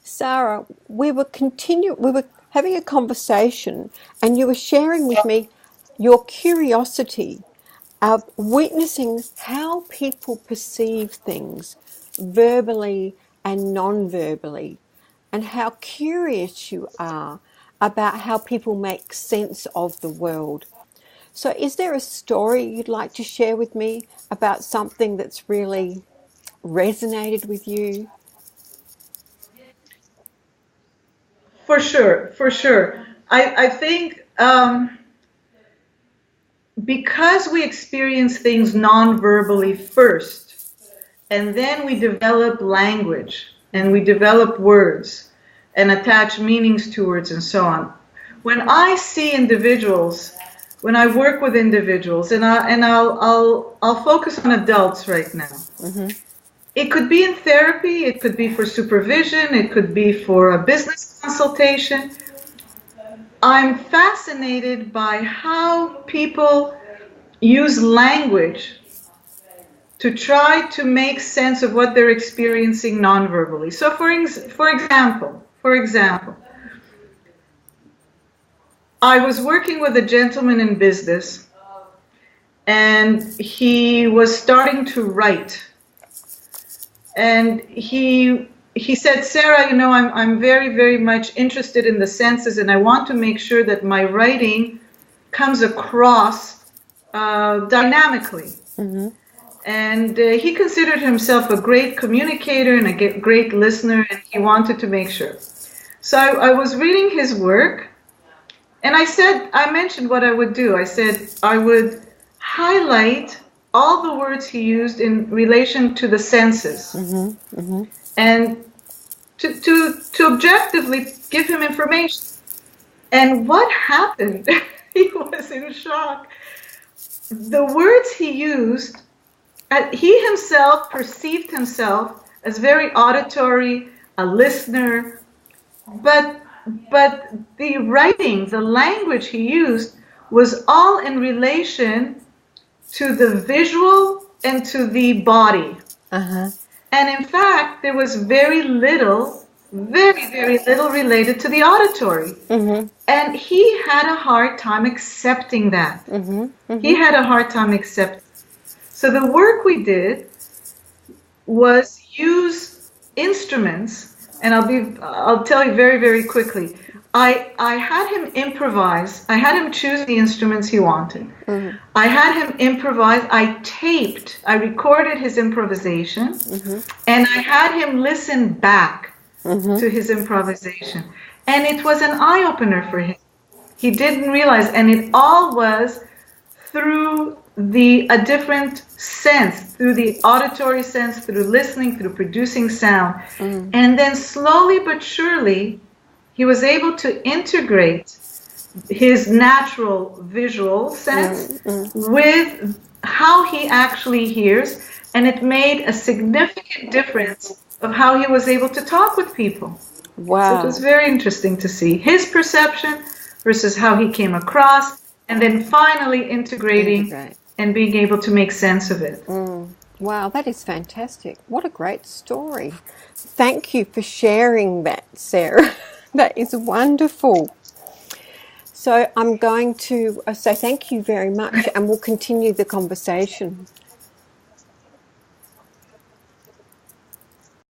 Sarah, we were having a conversation and you were sharing with me your curiosity of witnessing how people perceive things verbally and non-verbally, and how curious you are about how people make sense of the world. So is there a story you'd like to share with me about something that's really resonated with you? For sure, for sure. I think because we experience things non-verbally first, and then we develop language and we develop words and attach meanings to words and so on. When I see individuals, when I work with individuals, I'll focus on adults right now. Mm-hmm. It could be in therapy, it could be for supervision, it could be for a business consultation. I'm fascinated by how people use language to try to make sense of what they're experiencing non-verbally. So for example, I was working with a gentleman in business and he was starting to write. And he said, Sarah, I'm very, very much interested in the senses, and I want to make sure that my writing comes across dynamically. Mm-hmm. And he considered himself a great communicator and a great listener, and he wanted to make sure. So I was reading his work, and I mentioned what I would do. I said I would highlight all the words he used in relation to the senses, Mm-hmm. Mm-hmm. and to objectively give him information. And what happened? He was in shock. The words he used, he himself perceived himself as very auditory, a listener, but the writing, the language he used was all in relation to the visual and to the body. Uh-huh. And in fact, there was very little, very, very little related to the auditory. Mm-hmm. And he had a hard time accepting that. Mm-hmm. Mm-hmm. He had a hard time accepting. So the work we did was use instruments, and I'll tell you very, very quickly. I had him improvise. I had him choose the instruments he wanted. Mm-hmm. I had him improvise. I recorded his improvisation, Mm-hmm. and I had him listen back Mm-hmm. to his improvisation. And it was an eye-opener for him. He didn't realize, and it all was through a different sense, through the auditory sense, through listening, through producing sound. Mm. And then slowly but surely, he was able to integrate his natural visual sense with how he actually hears, and it made a significant difference of how he was able to talk with people. So it Wow. was very interesting to see his perception versus how he came across, and then finally integrating Integrate. and being able to make sense of it. Wow, that is fantastic. What a great story. Thank you for sharing that, Sarah. That is wonderful. So I'm going to say thank you very much, and we'll continue the conversation.